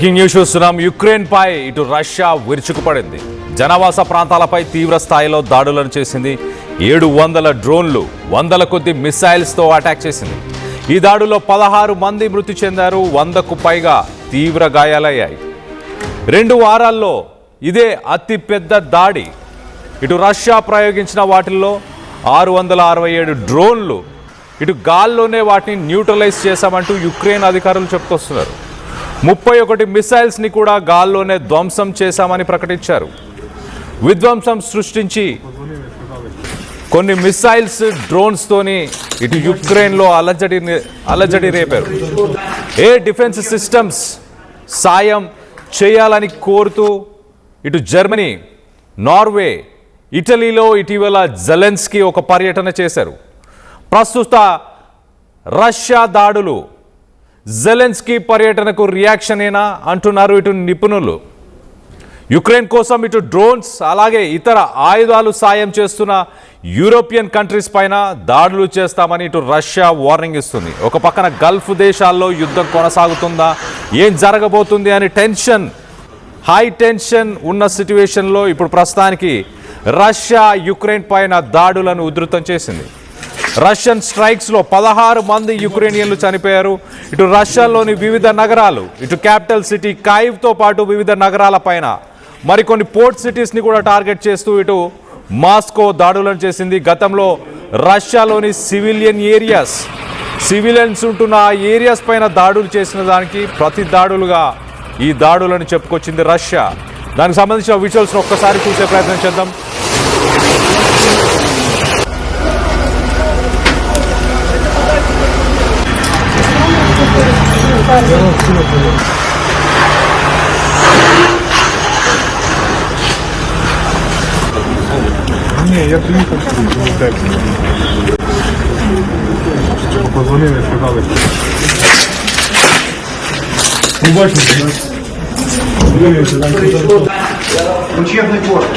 Breaking news చూస్తున్నాం. Ukraine పై ఇటు Russia విరుచుకుపడింది. జనవాస ప్రాంతాలపై తీవ్ర స్థాయిలో దాడులను చేసింది. 700 డ్రోన్లు, వందల కొద్ది మిసైల్స్తో అటాక్ చేసింది. ఈ దాడుల్లో 16 మంది మృతి చెందారు, 100కు పైగా తీవ్ర గాయాలయ్యాయి. 2 వారాల్లో ఇదే అతిపెద్ద దాడి. ఇటు రష్యా ప్రయోగించిన వాటిల్లో 667 డ్రోన్లు, ఇటు గాల్లోనే వాటిని న్యూట్రలైజ్ చేశామంటూ యుక్రెయిన్ అధికారులు చెప్పుకొస్తున్నారు. 31 మిసైల్స్ని కూడా గాల్లోనే ధ్వంసం చేశామని ప్రకటించారు. విధ్వంసం సృష్టించి కొన్ని మిసైల్స్, డ్రోన్స్తోని ఇటు యుక్రెయిన్లో అలజడి రేపారు. ఎయిర్ డిఫెన్స్ సిస్టమ్స్ సాయం చేయాలని కోరుతూ ఇటు జర్మనీ, నార్వే, ఇటలీలో ఇటీవల జెలెన్స్కీ ఒక పర్యటన చేశారు. ప్రస్తుత రష్యా దాడులు జెలెన్స్కీ పర్యటనకు రియాక్షనేనా అంటున్నారు ఇటు నిపుణులు. యుక్రెయిన్ కోసం ఇటు డ్రోన్స్ అలాగే ఇతర ఆయుధాలు సాయం చేస్తున్న యూరోపియన్ కంట్రీస్ పైన దాడులు చేస్తామని ఇటు రష్యా వార్నింగ్ ఇస్తుంది. ఒక పక్కన గల్ఫ్ దేశాల్లో యుద్ధం కొనసాగుతుందా, ఏం జరగబోతుంది అని హై టెన్షన్ ఉన్న సిట్యువేషన్లో ఇప్పుడు ప్రస్తుతానికి రష్యా యుక్రెయిన్ పైన దాడులను ఉధృతం చేసింది. రష్యన్ స్ట్రైక్స్లో 16 మంది యుక్రెయినియన్లు చనిపోయారు. ఇటు రష్యాలోని వివిధ నగరాలు, ఇటు క్యాపిటల్ సిటీ కైవ్తో పాటు వివిధ నగరాల పైన మరికొన్ని పోర్ట్ సిటీస్ని కూడా టార్గెట్ చేస్తూ ఇటు మాస్కో దాడులను చేసింది. గతంలో రష్యాలోని సివిలియన్స్ ఉంటున్న ఆ ఏరియాస్ పైన దాడులు చేసిన దానికి ప్రతి దాడులుగా ఈ దాడులను చెప్పుకొచ్చింది రష్యా. దానికి సంబంధించిన విజువల్స్ను ఒక్కసారి చూసే ప్రయత్నం చేద్దాం. Я приехал, позвонили, сказали. Учебный город.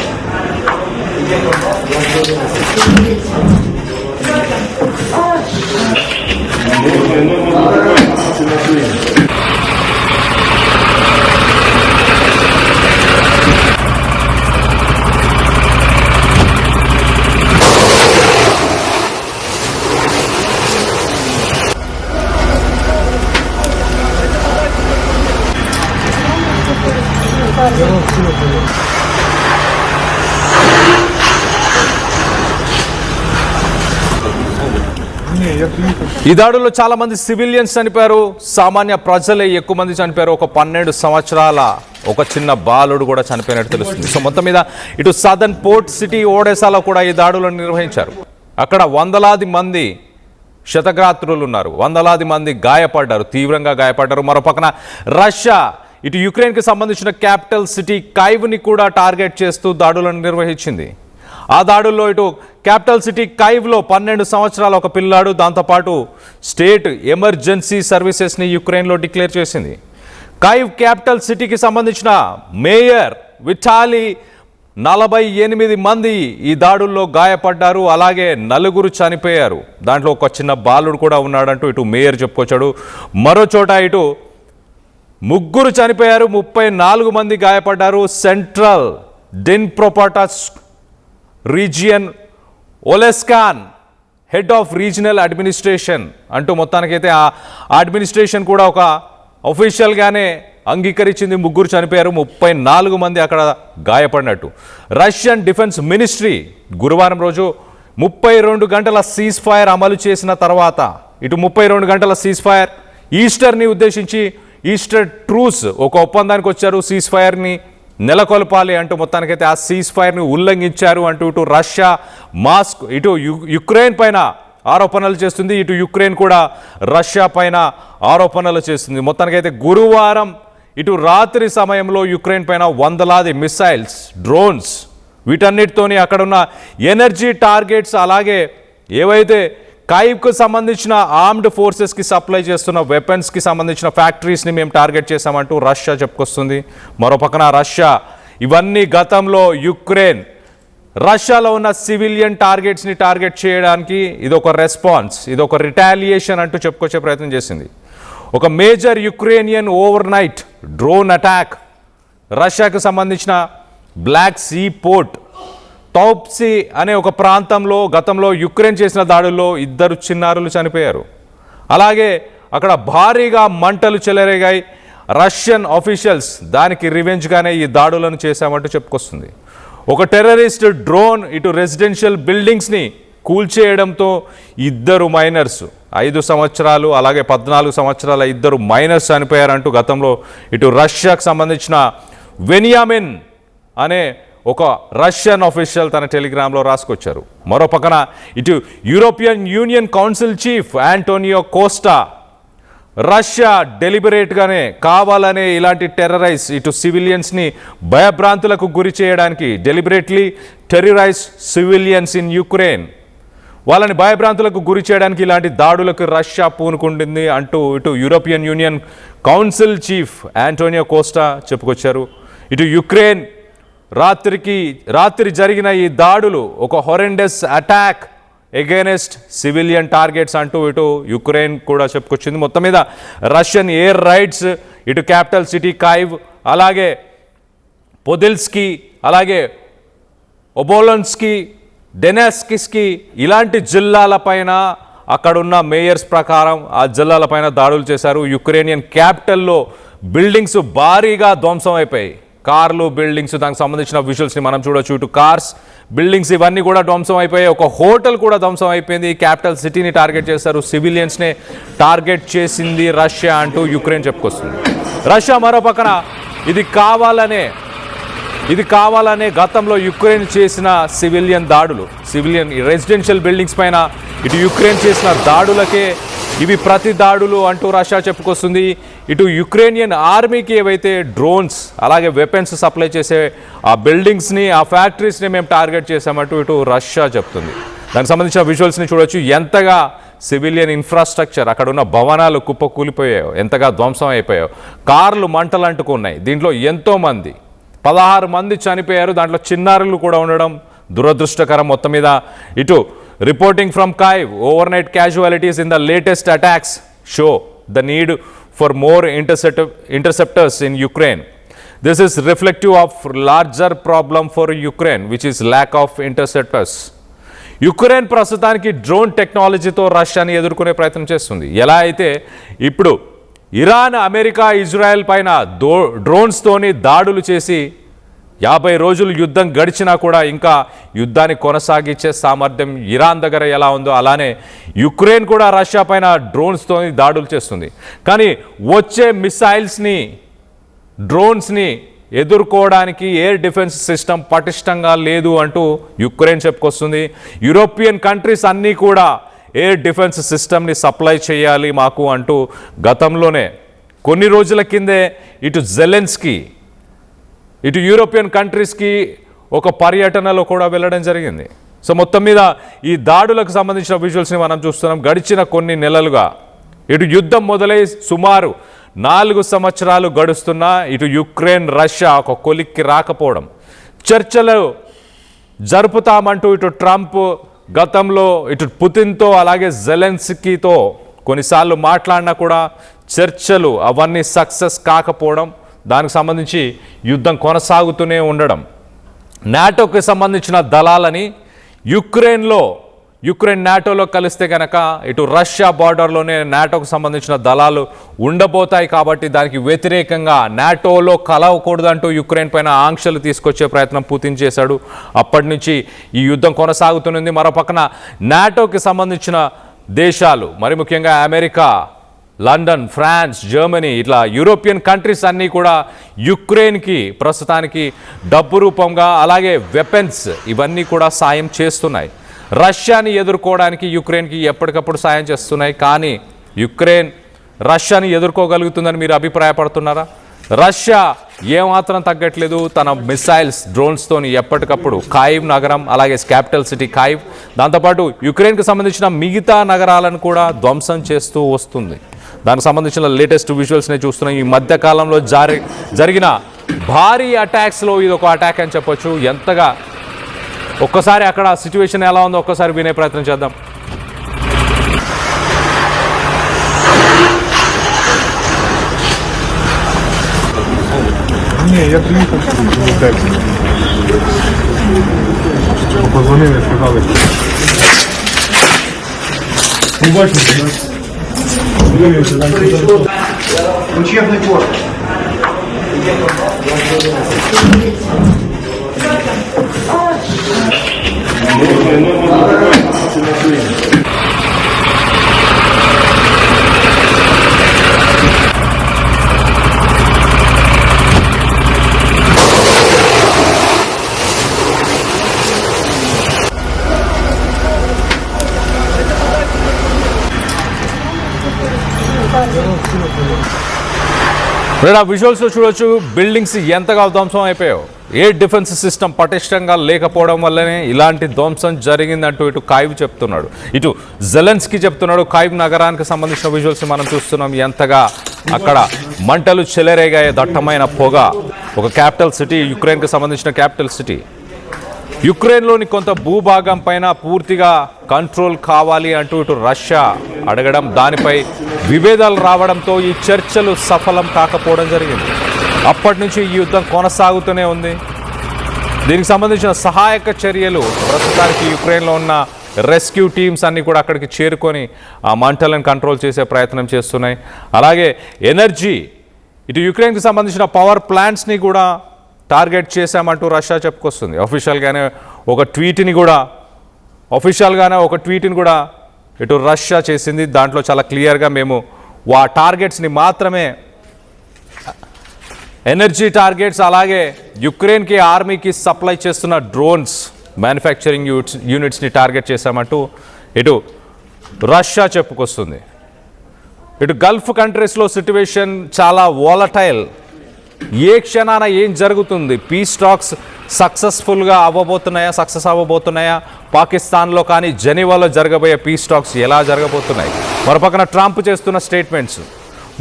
ఈ దాడుల్లో చాలా మంది సివిలియన్స్ చనిపోయారు, సామాన్య ప్రజలే ఎక్కువ మంది చనిపోయారు. ఒక 12 సంవత్సరాల ఒక చిన్న బాలుడు కూడా చనిపోయినట్టు తెలుస్తుంది. సో మొత్తం మీద ఇటు సదర్న్ పోర్ట్ సిటీ ఓడెసాలో కూడా ఈ దాడులను నిర్వహించారు. అక్కడ వందలాది మంది క్షతగాత్రులు ఉన్నారు, వందలాది మంది గాయపడ్డారు, తీవ్రంగా గాయపడ్డారు. మరోపక్కన రష్యా ఇటు యుక్రెయిన్కి సంబంధించిన క్యాపిటల్ సిటీ కైవ్ని కూడా టార్గెట్ చేస్తూ దాడులను నిర్వహించింది. ఆ దాడుల్లో ఇటు క్యాపిటల్ సిటీ కైవ్లో 12 సంవత్సరాల ఒక పిల్లాడు, దాంతోపాటు స్టేట్ ఎమర్జెన్సీ సర్వీసెస్ని యుక్రెయిన్లో డిక్లేర్ చేసింది. కైవ్ క్యాపిటల్ సిటీకి సంబంధించిన మేయర్ విటాలీ 48 మంది ఈ దాడుల్లో గాయపడ్డారు, అలాగే 4 చనిపోయారు. దాంట్లో ఒక చిన్న బాలుడు కూడా ఉన్నాడంటూ ఇటు మేయర్ చెప్పుకొచ్చాడు. మరో చోట ఇటు 3 చనిపోయారు, 34 మంది గాయపడ్డారు. సెంట్రల్ డెన్ప్రోపాటస్ రీజియన్ ఒలెస్కాన్ హెడ్ ఆఫ్ రీజనల్ అడ్మినిస్ట్రేషన్ అంటూ మొత్తానికైతే ఆ అడ్మినిస్ట్రేషన్ కూడా ఒక అఫీషియల్గానే అంగీకరించింది. 3 చనిపోయారు, 34 మంది అక్కడ గాయపడినట్టు. రష్యన్ డిఫెన్స్ మినిస్ట్రీ గురువారం రోజు 32 గంటల సీజ్ ఫైర్ అమలు చేసిన తర్వాత ఇటు 32 గంటల సీజ్ ఫైర్, ఈస్టర్ని ఉద్దేశించి ఈస్టర్ ట్రూస్ ఒక ఒప్పందానికి వచ్చారు. సీజ్ ఫైర్ని నెలకొల్పాలి అంటూ మొత్తానికైతే ఆ సీజ్ ఫైర్ని ఉల్లంఘించారు అంటూ ఇటు రష్యా ఇటు యుక్రెయిన్ పైన ఆరోపణలు చేస్తుంది, ఇటు యుక్రెయిన్ కూడా రష్యా పైన ఆరోపణలు చేస్తుంది. మొత్తానికైతే గురువారం ఇటు రాత్రి సమయంలో యుక్రెయిన్ పైన వందలాది మిసైల్స్, డ్రోన్స్, వీటన్నిటితోని అక్కడున్న ఎనర్జీ టార్గెట్స్, అలాగే ఏవైతే కైవ్కు సంబంధించిన ఆర్మ్డ్ ఫోర్సెస్కి సప్లై చేస్తున్న వెపన్స్కి సంబంధించిన ఫ్యాక్టరీస్ని మేము టార్గెట్ చేశామంటూ రష్యా చెప్పుకొస్తుంది. మరోపక్కన రష్యా ఇవన్నీ గతంలో యుక్రెయిన్ రష్యాలో ఉన్న సివిలియన్ టార్గెట్స్ని టార్గెట్ చేయడానికి ఇదొక రెస్పాన్స్, ఇదొక రిటాలియేషన్ అంటూ చెప్పుకొచ్చే ప్రయత్నం చేసింది. ఒక major Ukrainian over night drone attack. రష్యాకు సంబంధించిన బ్లాక్ సీ పోర్ట్ టౌప్సీ అనే ఒక ప్రాంతంలో గతంలో యుక్రెయిన్ చేసిన దాడుల్లో 2 చిన్నారులు చనిపోయారు. అలాగే అక్కడ భారీగా మంటలు చెలరేగాయి. రష్యన్ ఆఫీషియల్స్ దానికి రివెంజ్గానే ఈ దాడులను చేశామంటూ చెప్పుకొస్తుంది. ఒక టెర్రరిస్ట్ డ్రోన్ ఇటు రెసిడెన్షియల్ బిల్డింగ్స్ని కూల్చేయడంతో 2 మైనర్స్ 5 సంవత్సరాలు అలాగే 14 సంవత్సరాల 2 మైనర్స్ చనిపోయారంటూ గతంలో ఇటు రష్యాకు సంబంధించిన వెనియామిన్ అనే ఒక రష్యన్ ఆఫీషియల్ తన టెలిగ్రామ్లో రాసుకొచ్చారు. మరో పక్కన ఇటు European Union council chief Antonio Costa Russia డెలిబరేట్గానే కావాలనే ఇలాంటి టెర్రరైజ్ ఇటు సివిలియన్స్ని భయభ్రాంతులకు గురి చేయడానికి deliberately terrorize civilians in Ukraine, వాళ్ళని భయభ్రాంతులకు గురి చేయడానికి ఇలాంటి దాడులకు రష్యా పూనుకుంటుంది అంటూ ఇటు European Union council chief Antonio Costa చెప్పుకొచ్చారు. ఇటు యుక్రెయిన్ రాత్రి జరిగిన ఈ దాడులు ఒక horrendous attack against civilian targets అంటూ ఇటు యుక్రెయిన్ కూడా చెప్పుకొచ్చింది. మొత్తం మీద రష్యన్ ఎయిర్ రైడ్స్ ఇటు క్యాపిటల్ సిటీ కైవ్ అలాగే పొదిల్స్కి అలాగే ఒబోలన్స్కి డెనెస్కిస్కి ఇలాంటి జిల్లాలపైన అక్కడున్న మేయర్స్ ప్రకారం ఆ జిల్లాలపైన దాడులు చేశారు. యుక్రెయినియన్ క్యాపిటల్లో బిల్డింగ్స్ భారీగా ధ్వంసం అయిపోయాయి. కార్లు బిల్డింగ్స్ దానికి సంబంధించిన విజువల్స్ని మనం చూడొచ్చు. ఇటు కార్స్ బిల్డింగ్స్ ఇవన్నీ కూడా ధ్వంసం అయిపోయాయి. ఒక హోటల్ కూడా ధ్వంసం అయిపోయింది. క్యాపిటల్ సిటీని టార్గెట్ చేశారు. సివిలియన్స్నే టార్గెట్ చేసింది రష్యా అంటూ యుక్రెయిన్ చెప్పుకొస్తుంది. రష్యా మరో పక్కన ఇది కావాలనే గతంలో యుక్రెయిన్ చేసిన సివిలియన్ దాడులు సివిలియన్ రెసిడెన్షియల్ బిల్డింగ్స్ పైన ఇటు యుక్రెయిన్ చేసిన దాడులకే ఇవి ప్రతి దాడులు అంటూ రష్యా చెప్పుకొస్తుంది. ఇటు యుక్రెయినియన్ ఆర్మీకి ఏవైతే డ్రోన్స్ అలాగే వెపన్స్ సప్లై చేసే ఆ బిల్డింగ్స్ని ఆ ఫ్యాక్టరీస్ని మేము టార్గెట్ చేసామంటూ ఇటు రష్యా చెప్తుంది. దానికి సంబంధించిన విజువల్స్ని చూడొచ్చు. ఎంతగా సివిలియన్ ఇన్ఫ్రాస్ట్రక్చర్ అక్కడ ఉన్న భవనాలు కుప్పకూలిపోయాయో, ఎంతగా ధ్వంసం అయిపోయాయో, కార్లు మంటలు అంటుకున్నాయి. దీంట్లో ఎంతోమంది 16 మంది చనిపోయారు. దాంట్లో చిన్నారులు కూడా ఉండడం దురదృష్టకరం. మొత్తం మీద ఇటు reporting from Kyiv overnight casualties in the latest attacks show the need for more interceptors in Ukraine. This is reflective of larger problem for Ukraine, which is lack of interceptors. Ukraine ప్రస్తుతానికి drone టెక్నాలజీతో రష్యాని ఎదుర్కొనే ప్రయత్నం చేస్తుంది. ఎలా అయితే ఇప్పుడు Iran, America, Israel పైన డ్రోన్స్తోని దాడులు చేసి 50 రోజులు యుద్ధం గడిచినా కూడా ఇంకా యుద్ధాన్ని కొనసాగించే సామర్థ్యం ఇరాన్ దగ్గర ఎలా ఉందో అలానే యుక్రెయిన్ కూడా రష్యా పైన డ్రోన్స్తో దాడులు చేస్తుంది. కానీ వచ్చే మిసైల్స్ని డ్రోన్స్ని ఎదుర్కోవడానికి ఎయిర్ డిఫెన్స్ సిస్టమ్ పటిష్టంగా లేదు అంటూ యుక్రెయిన్ చెప్పుకొస్తుంది. యూరోపియన్ కంట్రీస్ అన్నీ కూడా ఎయిర్ డిఫెన్స్ సిస్టమ్ని సప్లై చేయాలి మాకు అంటూ గతంలోనే కొన్ని రోజుల కిందే ఇటు జెలెన్స్కీ ఇటు యూరోపియన్ కంట్రీస్కి ఒక పర్యటనలో కూడా వెళ్ళడం జరిగింది. సో మొత్తం మీద ఈ దాడులకు సంబంధించిన విజువల్స్ని మనం చూస్తున్నాం. గడిచిన కొన్ని నెలలుగా ఇటు యుద్ధం మొదలై సుమారు 4 సంవత్సరాలు గడుస్తున్నా ఇటు యుక్రెయిన్ రష్యా ఒక కొలిక్కి రాకపోవడం, చర్చలు జరుపుతామంటూ ఇటు ట్రంప్ గతంలో ఇటు పుతిన్తో అలాగే జెలెన్స్కీతో కొన్నిసార్లు మాట్లాడినా కూడా చర్చలు అవన్నీ సక్సెస్ కాకపోవడం, దానికి సంబంధించి యుద్ధం కొనసాగుతూనే ఉండడం, నాటోకి సంబంధించిన దళాలని యుక్రెయిన్ నాటోలో కలిస్తే కనుక ఇటు రష్యా బార్డర్లోనే నాటోకు సంబంధించిన దళాలు ఉండబోతాయి కాబట్టి దానికి వ్యతిరేకంగా నాటోలో కలవకూడదంటూ యుక్రెయిన్ పైన ఆంక్షలు తీసుకొచ్చే ప్రయత్నం పుతిన్ చేశాడు. అప్పటి నుంచి ఈ యుద్ధం కొనసాగుతున్నది. మరో పక్కన నాటోకి సంబంధించిన దేశాలు మరి ముఖ్యంగా అమెరికా, లండన్, ఫ్రాన్స్, జర్మనీ ఇట్లా యూరోపియన్ కంట్రీస్ అన్నీ కూడా యుక్రెయిన్కి ప్రస్తుతానికి డబ్బు రూపంగా అలాగే వెపన్స్ ఇవన్నీ కూడా సాయం చేస్తున్నాయి. రష్యాని ఎదుర్కోవడానికి యుక్రెయిన్కి ఎప్పటికప్పుడు సాయం చేస్తున్నాయి. కానీ యుక్రెయిన్ రష్యాని ఎదుర్కోగలుగుతుందని మీరు అభిప్రాయపడుతున్నారా? రష్యా ఏమాత్రం తగ్గట్లేదు. తన మిసైల్స్ డ్రోన్స్తోని ఎప్పటికప్పుడు కైవ్ నగరం అలాగే క్యాపిటల్ సిటీ కైవ్ దాంతోపాటు యుక్రెయిన్కి సంబంధించిన మిగతా నగరాలను కూడా ధ్వంసం చేస్తూ వస్తుంది. దానికి సంబంధించిన లేటెస్ట్ విజువల్స్ని చూస్తున్నాం. ఈ మధ్య కాలంలో జరిగిన భారీ అటాక్స్లో ఇది ఒక అటాక్ అని చెప్పొచ్చు. ఎంతగా ఒక్కసారి అక్కడ సిచ్యువేషన్ ఎలా ఉందో ఒక్కసారి వినే ప్రయత్నం చేద్దాం. Не, я приехал в Texas. Позвонили, сказали. Ну, бачите, учебный двор. ఆ విజువల్స్లో చూడొచ్చు బిల్డింగ్స్ ఎంతగా ధ్వంసం అయిపోయావు. ఏ డిఫెన్స్ సిస్టమ్ పటిష్టంగా లేకపోవడం వల్లనే ఇలాంటి ధ్వంసం జరిగిందంటూ ఇటు కాయివ్ చెప్తున్నాడు, ఇటు జెలెన్స్కీ చెప్తున్నాడు. కాయివ్ నగరానికి సంబంధించిన విజువల్స్ మనం చూస్తున్నాం. ఎంతగా అక్కడ మంటలు చెలరేగాయ, దట్టమైన పొగ. ఒక క్యాపిటల్ సిటీ, యుక్రెయిన్కి సంబంధించిన క్యాపిటల్ సిటీ. యుక్రెయిన్లోని కొంత భూభాగం పైన పూర్తిగా కంట్రోల్ కావాలి అంటూ ఇటు రష్యా అడగడం, దానిపై విభేదాలు రావడంతో ఈ చర్చలు సఫలం కాకపోవడం జరిగింది. అప్పటి నుంచి ఈ యుద్ధం కొనసాగుతూనే ఉంది. దీనికి సంబంధించిన సహాయక చర్యలు ప్రస్తుతానికి యుక్రెయిన్లో ఉన్న రెస్క్యూ టీమ్స్ అన్నీ కూడా అక్కడికి చేరుకొని ఆ మంటలను కంట్రోల్ చేసే ప్రయత్నం చేస్తున్నాయి. అలాగే ఎనర్జీ, ఇటు యుక్రెయిన్కి సంబంధించిన పవర్ ప్లాంట్స్ని కూడా టార్గెట్ చేశామంటూ రష్యా చెప్పుకొస్తుంది. అఫీషియల్గానే ఒక ట్వీట్ని కూడా ఇటు రష్యా చేసింది. దాంట్లో చాలా క్లియర్గా మేము ఆ టార్గెట్స్ని మాత్రమే, ఎనర్జీ టార్గెట్స్, అలాగే యుక్రెయిన్కి ఆర్మీకి సప్లై చేస్తున్న డ్రోన్స్ మ్యానుఫ్యాక్చరింగ్ యూనిట్స్ని టార్గెట్ చేశామంటూ ఇటు రష్యా చెప్పుకొస్తుంది. ఇటు గల్ఫ్ కంట్రీస్లో సిట్యువేషన్ చాలా వాలటైల్. ఏ క్షణాన ఏం జరుగుతుంది? పీస్ టాక్స్ సక్సెస్ అవ్వబోతున్నాయా? పాకిస్తాన్లో కానీ జెనీవాలో జరగబోయే పీస్ టాక్స్ ఎలా జరగబోతున్నాయి? మరోపక్కన ట్రంప్ చేస్తున్న స్టేట్మెంట్స్.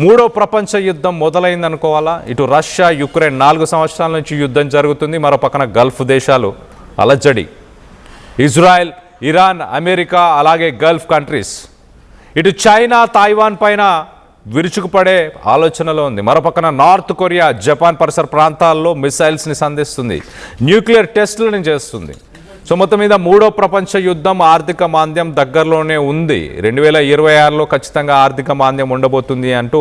మూడో ప్రపంచ యుద్ధం మొదలైందనుకోవాలా? ఇటు రష్యా, యుక్రెయిన్ 4 సంవత్సరాల నుంచి యుద్ధం జరుగుతుంది. మరోపక్కన గల్ఫ్ దేశాలు అలజడి. ఇజ్రాయెల్, ఇరాన్, అమెరికా, అలాగే గల్ఫ్ కంట్రీస్. ఇటు చైనా, తైవాన్ పైన విరుచుకుపడే ఆలోచనలో ఉంది. మరోపక్కన నార్త్ కొరియా, జపాన్ పరిసర ప్రాంతాల్లో మిసైల్స్ని సంధిస్తుంది, న్యూక్లియర్ టెస్టులను చేస్తుంది. సో మొత్తం మీద మూడో ప్రపంచ యుద్ధం, ఆర్థిక మాంద్యం దగ్గరలోనే ఉంది. 2026లో ఖచ్చితంగా ఆర్థిక మాంద్యం ఉండబోతుంది అంటూ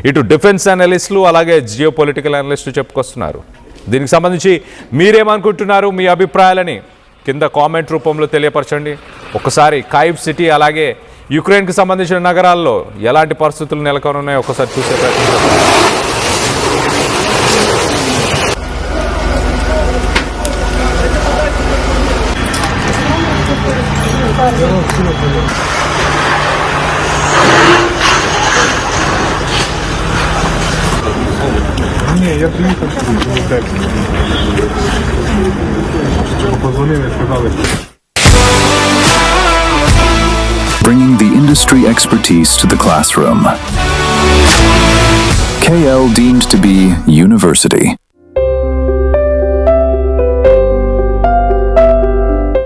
ఇటు డిఫెన్స్ అనలిస్టులు, అలాగే జియో పొలిటికల్ అనలిస్టులు చెప్పుకొస్తున్నారు. దీనికి సంబంధించి మీరేమనుకుంటున్నారు? మీ అభిప్రాయాలని కింద కామెంట్ రూపంలో తెలియపరచండి. ఒకసారి కాయివ్ సిటీ, అలాగే యుక్రెయిన్కి సంబంధించిన నగరాల్లో ఎలాంటి పరిస్థితులు నెలకొనున్నాయో ఒకసారి చూసే ప్రయత్నం చేద్దాం. Не, я приехал в Texas. Позвонили, сказали. Bringing the industry expertise to the classroom. KL deemed to be university.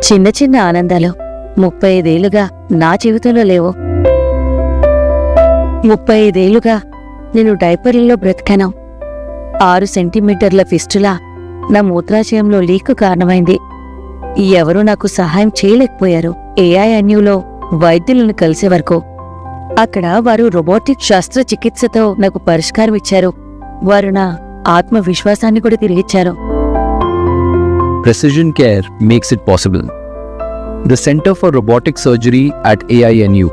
చిన్న చిన్న ఆనందాలు 35 ఏళ్లుగా నా జీవితంలో లేవు. 35 ఏళ్లుగా నేను డైపర్లలో బ్రతికాను. 6 సెంటీమీటర్ల ఫిస్టులా నా మూత్రాశయంలో లీక్ కారణమైంది. ఎవరూ నాకు సహాయం చేయలేకపోయారు. ఏఐఎన్యూలో వైద్యులను కలిసే వరకు. అక్కడ వారు రోబోటిక్ శస్త్రచికిత్సతో నాకు పరిష్కారం ఇచ్చారు. వారు నా ఆత్మవిశ్వాసాన్ని కూడా తిరిగిచ్చారు. Precision care makes it possible. The Center for Robotic Surgery at AINU